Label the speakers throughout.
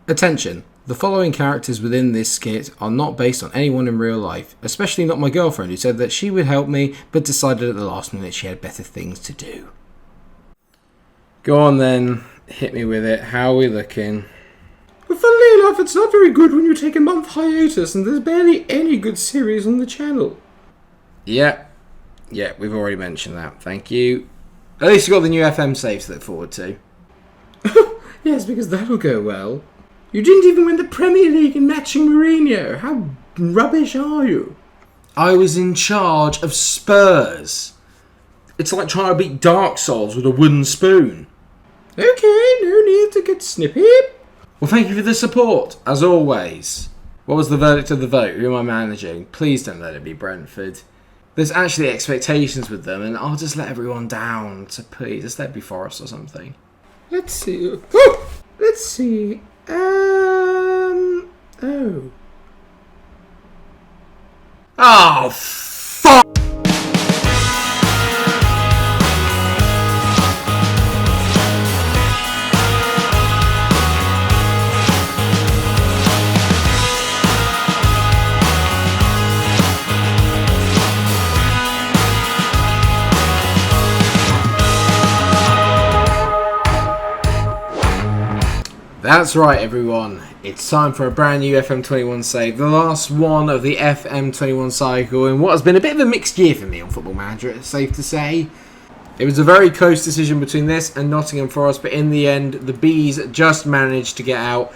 Speaker 1: Attention! The following characters within this skit are not based on anyone in real life, especially not my girlfriend who said that she would help me but decided at the last minute she had better things to do. Go on then, hit me with it. How are we looking?
Speaker 2: Well, funnily enough, it's not very good when you take a month hiatus and there's barely any good series on the channel.
Speaker 1: Yeah, we've already mentioned that. Thank you. At least you've got the new FM save to look forward to.
Speaker 2: Yes, because that'll go well. You didn't even win the Premier League in matching Mourinho. How rubbish are you?
Speaker 1: I was in charge of Spurs. It's like trying to beat Dark Souls with a wooden spoon.
Speaker 2: Okay, no need to get snippy.
Speaker 1: Well, thank you for the support, as always. What was the verdict of the vote? Who am I managing? Please don't let it be Brentford. There's actually expectations with them, and I'll just let everyone down. So please, just let it be Forest or something.
Speaker 2: Let's see. Oh! Let's see. Oh.
Speaker 1: Oh, fuck! That's right, everyone. It's time for a brand new FM21 save, the last one of the FM21 cycle, in what has been a bit of a mixed year for me on Football Manager, it's safe to say. It was a very close decision between this and Nottingham Forest, but in the end, the Bees just managed to get out.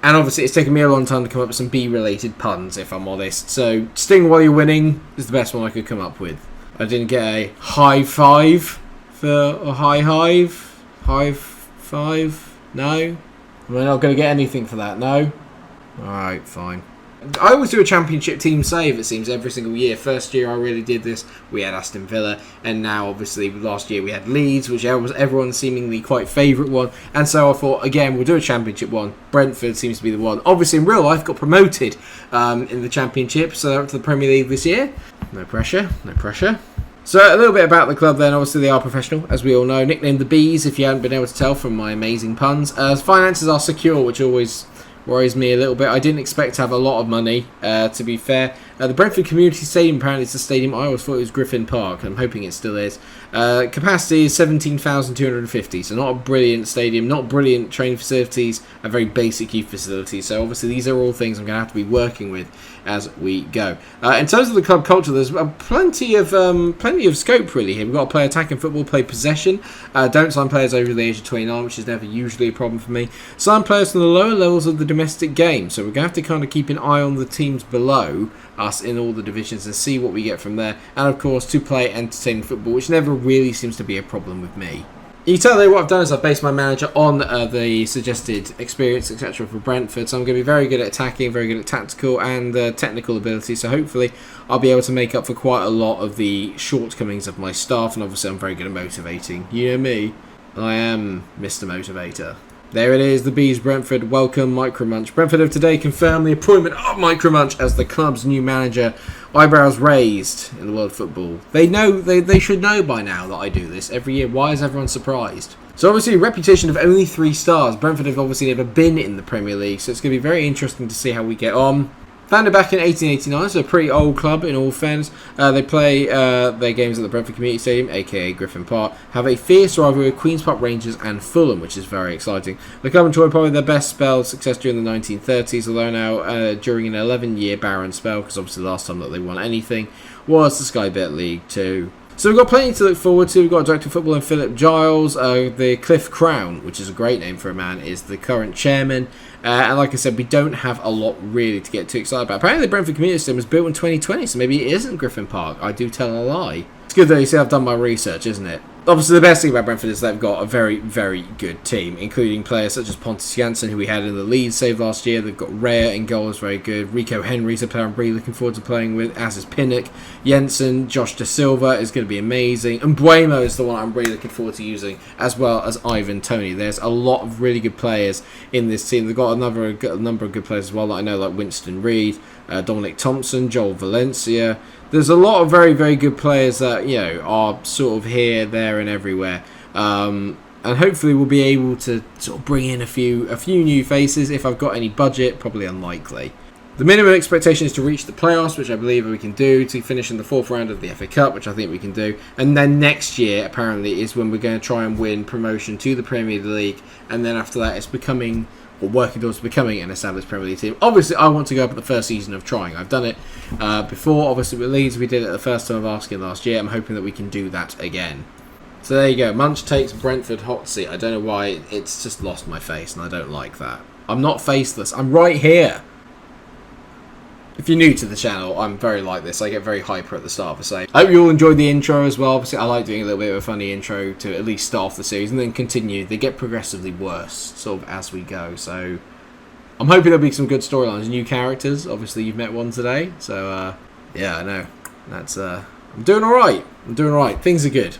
Speaker 1: And obviously, it's taken me a long time to come up with some bee-related puns, if I'm honest. So, sting while you're winning is the best one I could come up with. I didn't get a high five for a high hive. High five? No? We're not going to get anything for that, no? Alright, fine. I always do a championship team save, it seems, every single year. First year I really did this, we had Aston Villa, and now, obviously, last year we had Leeds, which was everyone's seemingly quite favourite one. And so I thought, again, we'll do a championship one. Brentford seems to be the one. Obviously, in real life, got promoted in the championship, so up to the Premier League this year. No pressure, no pressure. So a little bit about the club then. Obviously they are professional, as we all know. Nicknamed the Bees, if you hadn't been able to tell from my amazing puns. Finances are secure, which always worries me a little bit. I didn't expect to have a lot of money, to be fair. The Brentford Community Stadium apparently is a stadium. I always thought it was Griffin Park. I'm hoping it still is. Capacity is 17,250, so not a brilliant stadium, not brilliant training facilities, and very basic youth facilities. So obviously these are all things I'm going to have to be working with as we go. In terms of the club culture, there's plenty of scope really here. We've got to play attacking football, play possession. Don't sign players over the age of 29, which is never usually a problem for me. Sign players from the lower levels of the domestic game. So we're going to have to kind of keep an eye on the teams below us in all the divisions and see what we get from there. And of course, to play entertaining football, which never really seems to be a problem with me. You can tell that what I've done is I've based my manager on the suggested experience, etc. for Brentford. So I'm going to be very good at attacking, very good at tactical and technical ability. So hopefully I'll be able to make up for quite a lot of the shortcomings of my staff. And obviously I'm very good at motivating. You know me, I am Mr. Motivator. There it is, the Bees, Brentford. Welcome, Micromunch. Brentford have today confirmed the appointment of Micromunch as the club's new manager. Eyebrows raised in the world of football. They should know by now that I do this every year. Why is everyone surprised? So obviously a reputation of only 3 stars. Brentford have obviously never been in the Premier League, so it's going to be very interesting to see how we get on. Founded back in 1889, so a pretty old club in all fairness. They play their games at the Brentford Community Stadium, aka Griffin Park. Have a fierce rivalry with Queen's Park Rangers and Fulham, which is very exciting. The club enjoyed probably their best spell of success during the 1930s, although now during an 11-year barren spell, because obviously the last time that they won anything was the Sky Bet League 2. So we've got plenty to look forward to. We've got Director of Football and Philip Giles. The Cliff Crown, which is a great name for a man, is the current chairman. And like I said, we don't have a lot really to get too excited about. Apparently the Brentford Community Stadium was built in 2020, so maybe it isn't Griffin Park. I do tell a lie. It's good though, you see I've done my research, isn't it? Obviously the best thing about Brentford is they've got a very, very good team, including players such as Pontus Jansson, who we had in the Leeds save last year. They've got Raya in goal, is very good. Rico Henry's a player I'm really looking forward to playing with, as is Pinnock. Jensen, Josh Da Silva is going to be amazing. And Buemo is the one I'm really looking forward to using, as well as Ivan Toney. There's a lot of really good players in this team. They've got a number of good players as well that I know, like Winston Reid, Dominic Thompson, Joel Valencia. There's a lot of very, very good players that, you know, are sort of here, there and everywhere. And and hopefully we'll be able to sort of bring in a few new faces. If I've got any budget, probably unlikely. The minimum expectation is to reach the playoffs, which I believe we can do, to finish in the 4th round of the FA Cup, which I think we can do. And then next year, apparently, is when we're going to try and win promotion to the Premier League. And then after that, it's becoming, or working towards becoming, an established Premier League team. Obviously, I want to go up at the first season of trying. I've done it before. Obviously, with Leeds, we did it the first time of asking last year. I'm hoping that we can do that again. So there you go. Munch takes Brentford hot seat. I don't know why. It's just lost my face, and I don't like that. I'm not faceless. I'm right here. If you're new to the channel, I'm very like this. I get very hyper at the start of the save. I hope you all enjoyed the intro as well. Obviously, I like doing a little bit of a funny intro to at least start off the series and then continue. They get progressively worse, sort of, as we go. So, I'm hoping there'll be some good storylines, new characters. Obviously, you've met one today. So, yeah, I know. That's, I'm doing alright. Things are good.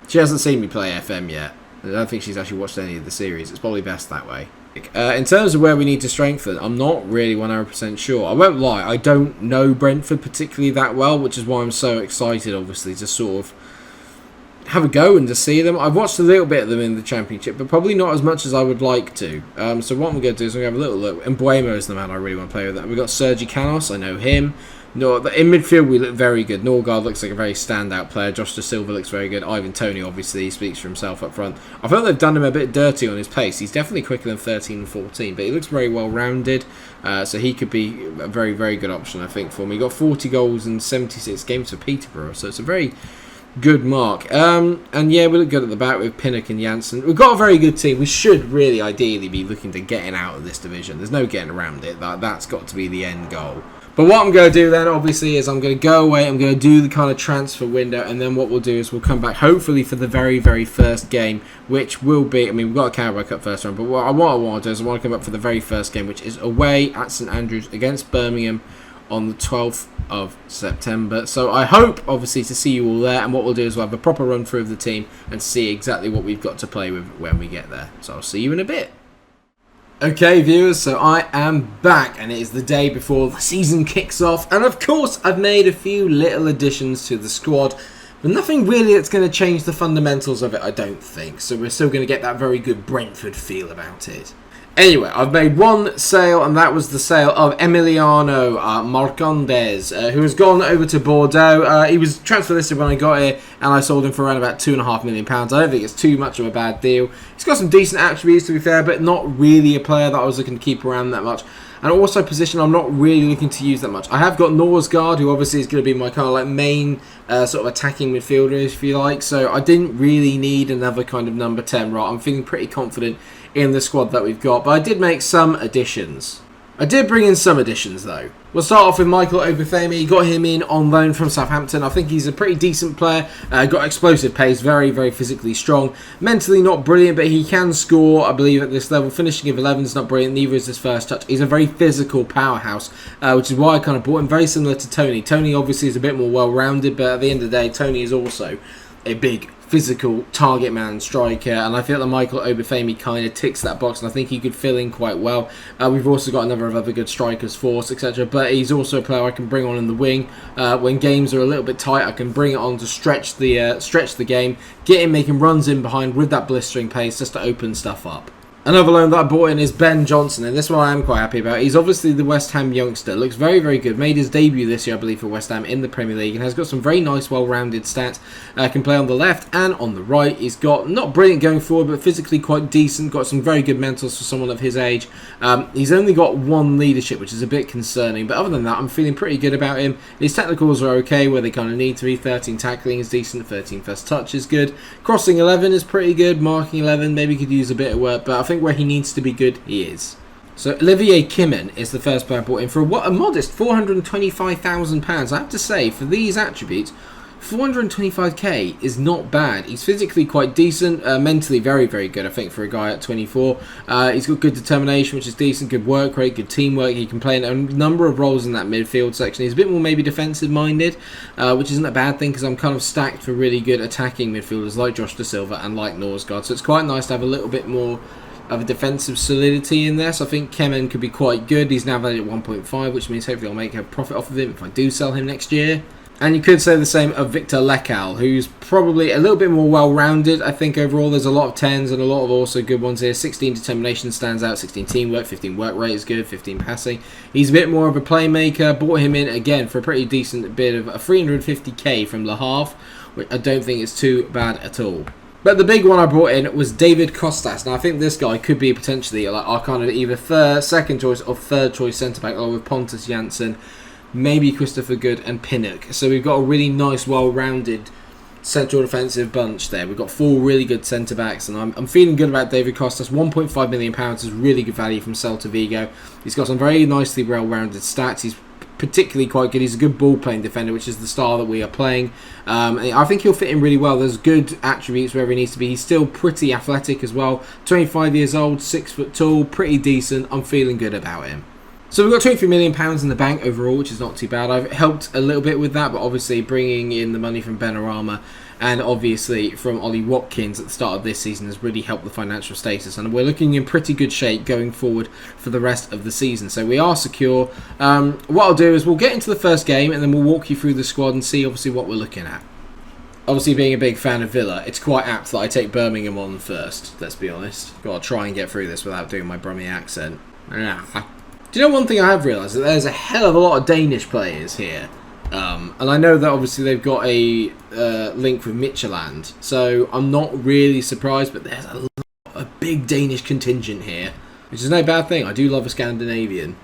Speaker 1: She hasn't seen me play FM yet. I don't think she's actually watched any of the series. It's probably best that way. In terms of where we need to strengthen, I'm not really 100% sure. I won't lie, I don't know Brentford particularly that well, which is why I'm so excited, obviously, to sort of have a go and to see them. I've watched a little bit of them in the Championship, but probably not as much as I would like to. So what I'm going to do is I'm going to have a little look. And Mbuemo is the man I really want to play with. We've got Sergi Canos, I know him. No, in midfield we look very good. Norgard looks like a very standout player. Josh Da Silva looks very good. Ivan Toney, obviously, he speaks for himself up front. I feel they've done him a bit dirty on his pace. He's definitely quicker than 13 and 14, but he looks very well rounded. So he could be a very, very good option, I think, for me. He got 40 goals in 76 games for Peterborough, so it's a very good mark. And yeah, we look good at the back with Pinnock and Janssen. We've got a very good team. We should really ideally be looking to getting out of this division. There's no getting around it. That's got to be the end goal. But what I'm going to do then, obviously, is I'm going to go away, I'm going to do the kind of transfer window, and then what we'll do is we'll come back, hopefully, for the very, very first game, which will be, I mean, we've got a Carabao Cup first round, but what I want to do is I want to come up for the very first game, which is away at St Andrews against Birmingham on the 12th of September. So I hope, obviously, to see you all there, and what we'll do is we'll have a proper run-through of the team and see exactly what we've got to play with when we get there. So I'll see you in a bit. Okay, viewers, so I am back, and it is the day before the season kicks off, and of course I've made a few little additions to the squad, but nothing really that's going to change the fundamentals of it, I don't think, so we're still going to get that very good Brentford feel about it. Anyway, I've made one sale, and that was the sale of Emiliano Marcondes, who has gone over to Bordeaux. He was transfer listed when I got here, and I sold him for around about £2.5 million. I don't think it's too much of a bad deal. He's got some decent attributes, to be fair, but not really a player that I was looking to keep around that much. And also a position I'm not really looking to use that much. I have got Norsgaard, who obviously is going to be my kind of like main sort of attacking midfielder, if you like. So I didn't really need another kind of number 10, right? I'm feeling pretty confident in the squad that we've got. But I did make some additions. I did bring in some additions, though. We'll start off with Michael Obafemi. Got him in on loan from Southampton. I think he's a pretty decent player. Got explosive pace, very, very physically strong. Mentally not brilliant, but he can score, I believe, at this level. Finishing of 11 is not brilliant, neither is his first touch. He's a very physical powerhouse, which is why I kind of bought him. Very similar to Tony. Tony obviously is a bit more well-rounded, but at the end of the day, Tony is also a big physical target man striker, and I feel that Michael Obafemi kind of ticks that box, and I think he could fill in quite well. We've also got a number of other good strikers for us, etc., but he's also a player I can bring on in the wing. When games are a little bit tight, I can bring it on to stretch the game, get him making runs in behind with that blistering pace just to open stuff up. Another loan that I bought in is Ben Johnson, and this one I am quite happy about. He's obviously the West Ham youngster. Looks very, very good. Made his debut this year, I believe, for West Ham in the Premier League, and has got some very nice, well-rounded stats. Can play on the left and on the right. He's got, not brilliant going forward, but physically quite decent. Got some very good mentals for someone of his age. He's only got one leadership, which is a bit concerning, but other than that, I'm feeling pretty good about him. His technicals are okay, where they kind of need to be. 13 tackling is decent. 13 first touch is good. Crossing 11 is pretty good. Marking 11 maybe could use a bit of work, but I think where he needs to be good, he is. So Olivier Kimmon is the first player I bought in for a modest £425,000. I have to say, for these attributes, 425k is not bad. He's physically quite decent, mentally very, very good, I think, for a guy at 24. He's got good determination, which is decent, good work rate, good teamwork. He can play in a number of roles in that midfield section. He's a bit more maybe defensive-minded, which isn't a bad thing because I'm kind of stacked for really good attacking midfielders like Josh Da Silva and like Norsgaard. So it's quite nice to have a little bit more of a defensive solidity in there, so I think Kemen could be quite good. He's now valued at 1.5, which means hopefully I'll make a profit off of him if I do sell him next year. And you could say the same of Victor Lekal, who's probably a little bit more well-rounded. I think overall there's a lot of 10s and a lot of also good ones here. 16 determination stands out, 16 teamwork, 15 work rate is good, 15 passing. He's a bit more of a playmaker. Bought him in again for a pretty decent bit of a 350k from Le Havre, which I don't think is too bad at all. But the big one I brought in was David Costas. Now I think this guy could be potentially like our kind of either second choice or third choice centre-back, along with Pontus Jansson, maybe Christopher Good and Pinnock. So we've got a really nice, well-rounded central defensive bunch there. We've got 4 really good centre-backs, and I'm feeling good about David Costas. £1.5 million is really good value from Celta Vigo. He's got some very nicely well-rounded stats. He's particularly quite good. He's a good ball-playing defender, which is the style that we are playing. I think he'll fit in really well. There's good attributes wherever he needs to be. He's still pretty athletic as well. 25 years old, 6 foot tall, pretty decent. I'm feeling good about him. So we've got £23 million in the bank overall, which is not too bad. I've helped a little bit with that, but obviously bringing in the money from Benrahma and obviously from Ollie Watkins at the start of this season has really helped the financial status, and we're looking in pretty good shape going forward for the rest of the season. So we are secure. What I'll do is we'll get into the first game and then we'll walk you through the squad and see obviously what we're looking at. Obviously, being a big fan of Villa, it's quite apt that I take Birmingham on first, let's be honest. Got to try and get through this without doing my Brummie accent. Do you know one thing I have realised? That there's a hell of a lot of Danish players here. And I know that obviously they've got a link with Midtjylland, so I'm not really surprised, but there's a big Danish contingent here, which is no bad thing. I do love a Scandinavian.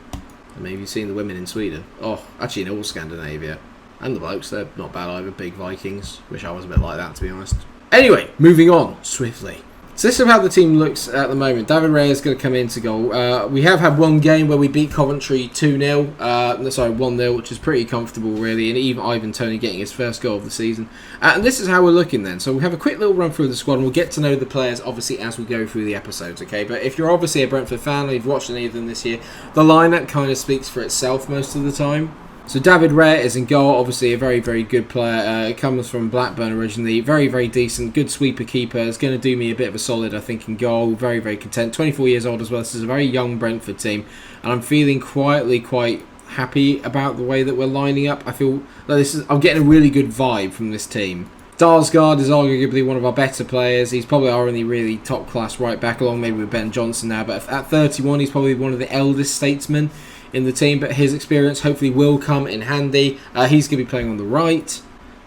Speaker 1: And maybe you've seen the women in Sweden. Oh, actually in all Scandinavia. And the blokes, they're not bad either, big Vikings. Wish I was a bit like that, to be honest. Anyway, moving on swiftly. So this is how the team looks at the moment. David Raya is going to come into goal. We have had one game where we beat Coventry 2-0. 1-0, which is pretty comfortable, really. And even Ivan Toney getting his first goal of the season. And this is how we're looking then. So we'll have a quick little run through the squad, and we'll get to know the players, obviously, as we go through the episodes, okay? But if you're obviously a Brentford fan, or you've watched any of them this year, the lineup kind of speaks for itself most of the time. So David Raya is in goal, obviously a very, very good player. Comes from Blackburn originally. Very, very decent. Good sweeper keeper. Is going to do me a bit of a solid, I think, in goal. Very, very content. 24 years old as well. This is a very young Brentford team. And I'm feeling quietly quite happy about the way that we're lining up. I feel like I'm getting a really good vibe from this team. Dalsgaard is arguably one of our better players. He's probably our only really top-class right-back, along maybe with Ben Johnson now. But at 31, he's probably one of the eldest statesmen in the team, but his experience hopefully will come in handy. He's going to be playing on the right.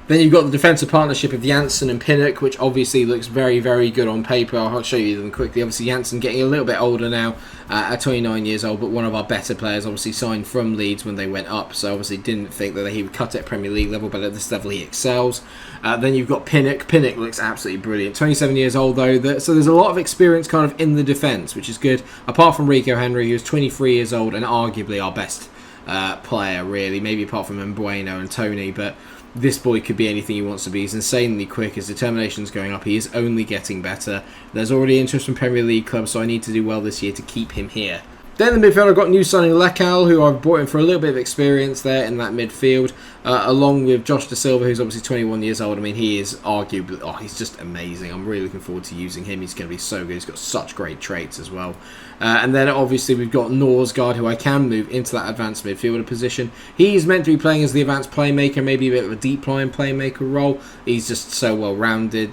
Speaker 1: Then you've got the defensive partnership of Jansson and Pinnock, which obviously looks very, very good on paper. I'll show you them quickly. Obviously, Jansson getting a little bit older now, at 29 years old, but one of our better players, obviously signed from Leeds when they went up, so obviously didn't think that he would cut it at Premier League level, but at this level he excels. Then you've got Pinnock. Pinnock looks absolutely brilliant. 27 years old though, so there's a lot of experience kind of in the defence, which is good. Apart from Rico Henry, who's 23 years old and arguably our best player, really. Maybe apart from Mbueno and Tony, but this boy could be anything he wants to be. He's insanely quick. His determination's going up. He is only getting better. There's already interest from Premier League clubs, so I need to do well this year to keep him here. Then in the midfield, I've got new signing Lekal, who I've brought in for a little bit of experience there in that midfield, along with Josh Da Silva, who's obviously 21 years old. I mean, he is arguably, he's just amazing. I'm really looking forward to using him. He's going to be so good. He's got such great traits as well. And then obviously we've got Norsgaard, who I can move into that advanced midfielder position. He's meant to be playing as the advanced playmaker, maybe a bit of a deep line playmaker role. He's just so well rounded.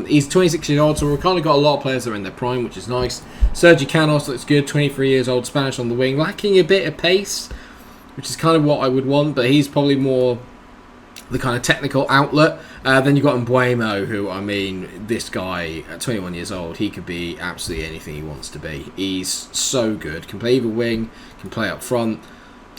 Speaker 1: He's 26 years old, so we've kind of got a lot of players that are in their prime, which is nice. Sergi Canos looks good, 23 years old, Spanish on the wing, lacking a bit of pace, which is kind of what I would want, but he's probably more the kind of technical outlet. Then you've got Mbuemo, who, I mean, this guy at 21 years old, he could be absolutely anything he wants to be. He's so good, can play either wing, can play up front.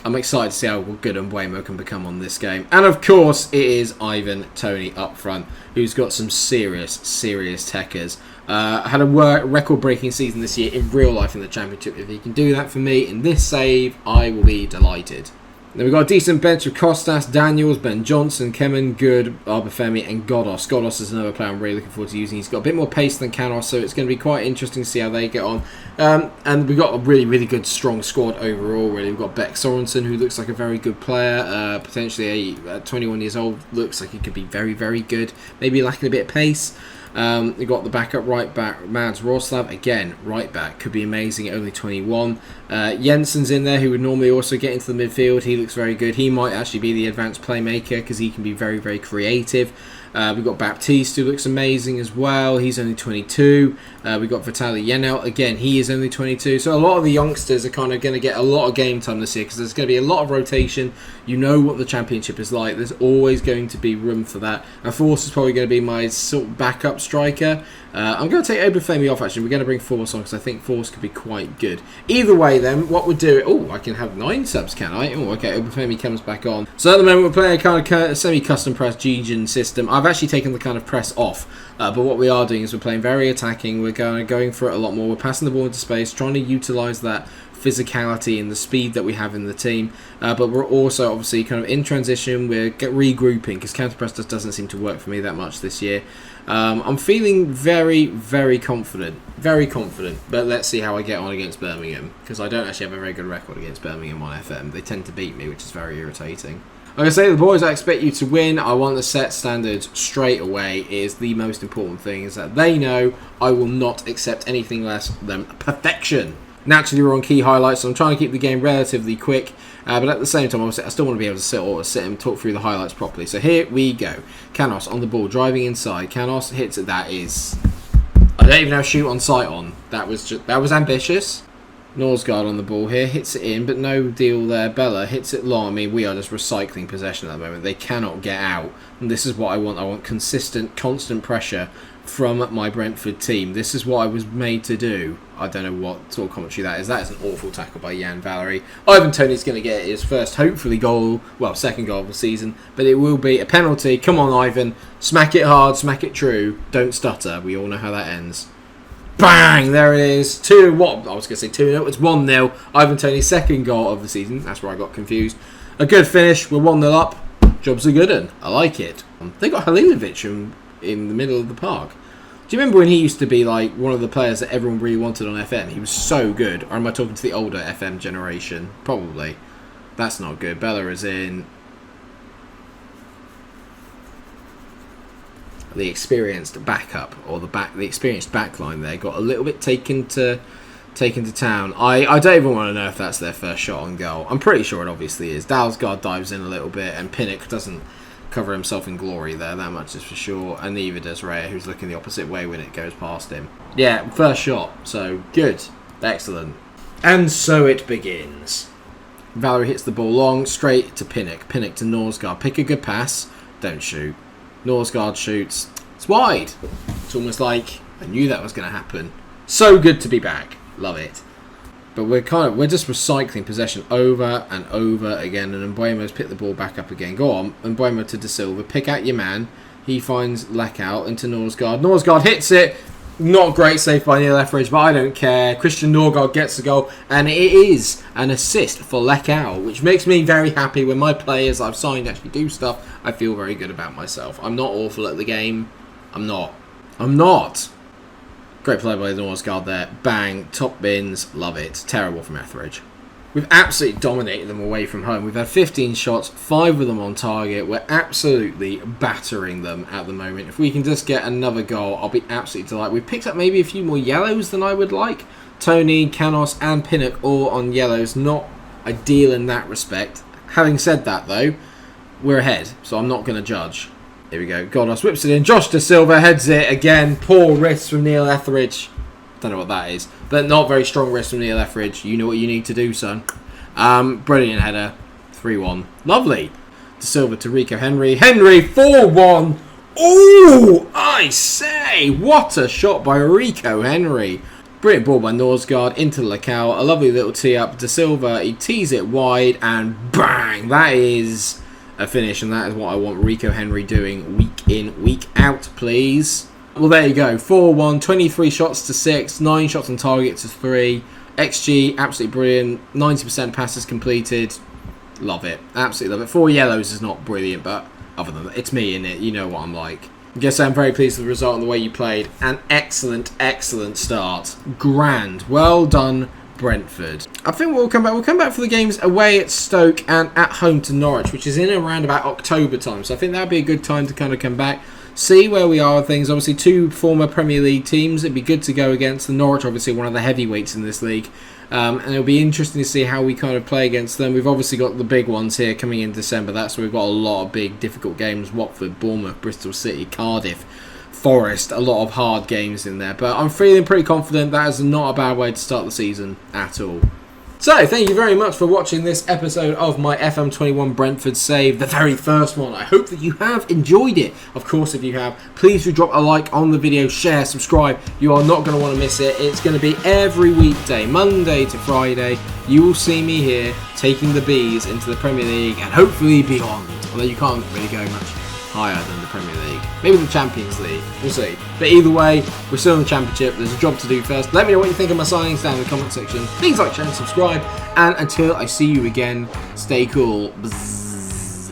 Speaker 1: I'm excited to see how good Mbuemo can become on this game. And of course, it is Ivan Toney up front, who's got some serious techers. Had a record-breaking season this year in real life in the Championship. If he can do that for me in this save, I will be delighted. Then we've got a decent bench of Costas, Daniels, Ben Johnson, Kimmon, Good, Arbafemi and Godos. Godos is another player I'm really looking forward to using. He's got a bit more pace than Canos, so it's going to be quite interesting to see how they get on. And we've got a really, really good, strong squad overall, really. We've got Beck Sorensen, who looks like a very good player. Potentially, 21 years old, looks like he could be very, very good. Maybe lacking a bit of pace. You got the backup right back, Mads Roslav, again, right back, could be amazing at only 21. Jensen's in there, who would normally also get into the midfield. He looks very good. He might actually be the advanced playmaker because he can be very, very creative. We've got Baptiste, who looks amazing as well. He's only 22. We've got Vitaly Yenel. Again, he is only 22. So a lot of the youngsters are kind of going to get a lot of game time this year because there's going to be a lot of rotation. You know what the Championship is like. There's always going to be room for that. And Force is probably going to be my sort of backup striker. I'm going to take Obafemi off, actually. We're going to bring Force on because I think Force could be quite good. Either way, then, what we'll do... Oh, I can have 9 subs, can I? Oh, okay, Obafemi comes back on. So at the moment, we're playing a kind of semi-custom press G-Gen system. I've actually taken the kind of press off. But what we are doing is we're playing very attacking. We're going for it a lot more. We're passing the ball into space, trying to utilise that physicality and the speed that we have in the team, but we're also obviously kind of in transition. We're regrouping because counter press just doesn't seem to work for me that much this year. I'm feeling very, very confident, but let's see how I get on against Birmingham because I don't actually have a very good record against Birmingham on FM. They tend to beat me, which is very irritating. Like I say, the boys, I expect you to win. I want to set standards straight away. Is the most important thing, is that they know I will not accept anything less than perfection. Naturally, we're on key highlights, so I'm trying to keep the game relatively quick, but at the same time, obviously, I still want to be able to sit and talk through the highlights properly. So here we go. Canos on the ball, driving inside. Canos hits it. That is... I don't even have shoot on sight on. That was ambitious. Norsgaard on the ball here, hits it in, but no deal there. Bella hits it long. I mean, we are just recycling possession at the moment. They cannot get out, and this is what I want. I want consistent, constant pressure from my Brentford team. This is what I was made to do. I don't know what sort of commentary that is. That is an awful tackle by Jan Valery. Ivan Toney's going to get his first, hopefully, goal, well, second goal of the season, but it will be a penalty. Come on, Ivan. Smack it hard, smack it true. Don't stutter. We all know how that ends. Bang! There it is. 2, what? I was going to say 2-0. It's 1-0. Ivan Toney's second goal of the season. That's where I got confused. A good finish. We're 1-0 up. Job's a good one. I like it. They got Halilovic in the middle of the park. Do you remember when he used to be like one of the players that everyone really wanted on FM? He was so good. Or am I talking to the older FM generation? Probably. That's not good. Bella is in. The experienced backup, or the experienced backline there, got a little bit taken to town. I don't even want to know if that's their first shot on goal. I'm pretty sure it obviously is. Dalsgaard dives in a little bit, and Pinnock doesn't cover himself in glory there, that much is for sure, and neither does Ray, who's looking the opposite way when it goes past him. Yeah, first shot, so good, excellent. And so it begins. Valerie hits the ball long, straight to Pinnock to Norsgaard. Pick a good pass, don't shoot. Norsgaard shoots, it's wide. It's almost like I knew that was going to happen. So good to be back, love it. But we're just recycling possession over and over again, and Mbuemo's picked the ball back up again. Go on, Mbuemo to De Silva, pick out your man. He finds Lackout into Norsgaard. Norsgaard hits it. Not great save by Neil Etheridge, but I don't care. Christian Norgard gets the goal, and it is an assist for Lackout, which makes me very happy when my players I've signed actually do stuff. I feel very good about myself. I'm not awful at the game. I'm not. Great play by Norsgaard there. Bang. Top bins. Love it. Terrible from Etheridge. We've absolutely dominated them away from home. We've had 15 shots, 5 of them on target. We're absolutely battering them at the moment. If we can just get another goal, I'll be absolutely delighted. We've picked up maybe a few more yellows than I would like. Tony, Canos and Pinnock all on yellows. Not ideal in that respect. Having said that, though, we're ahead, so I'm not going to judge. Here we go. Godos whips it in. Josh De Silva heads it again. Poor wrist from Neil Etheridge. Don't know what that is, but not very strong wrist from Neil Etheridge. You know what you need to do, son. Brilliant header. 3-1. Lovely. De Silva to Rico Henry. Henry 4-1. Oh, I say. What a shot by Rico Henry. Brilliant ball by Norsgaard into Lacau. A lovely little tee up. De Silva, he tees it wide and bang. That is a finish, and that is what I want Rico Henry doing week in, week out, please. Well, there you go. 4-1, 23 shots to 6, 9 shots on target to 3. XG, absolutely brilliant. 90% passes completed. Love it. Absolutely love it. 4 yellows is not brilliant, but other than that, it's me in it. You know what I'm like. I guess I'm very pleased with the result and the way you played. An excellent, excellent start. Grand. Well done, Brentford. I think we'll come back. We'll come back for the games away at Stoke and at home to Norwich, which is in around about October time. So I think that'd be a good time to kind of come back. see where we are with things. Obviously, 2 former Premier League teams. It'd be good to go against the Norwich, obviously one of the heavyweights in this league. And it'll be interesting to see how we kind of play against them. We've obviously got the big ones here coming in December. That's where we've got a lot of big, difficult games. Watford, Bournemouth, Bristol City, Cardiff, Forest. A lot of hard games in there. But I'm feeling pretty confident that is not a bad way to start the season at all. So, thank you very much for watching this episode of my FM21 Brentford save, the very first one. I hope that you have enjoyed it. Of course, if you have, please do drop a like on the video, share, subscribe. You are not going to want to miss it. It's going to be every weekday, Monday to Friday. You will see me here taking the Bees into the Premier League and hopefully beyond. Although you can't really go much higher than the Premier League. Maybe the Champions League. We'll see. But either way, we're still in the Championship. There's a job to do first. Let me know what you think of my signings down in the comment section. Please like, share and subscribe. And until I see you again, stay cool. Bzzz.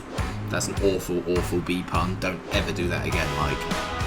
Speaker 1: That's an awful, awful bee pun. Don't ever do that again, Mike.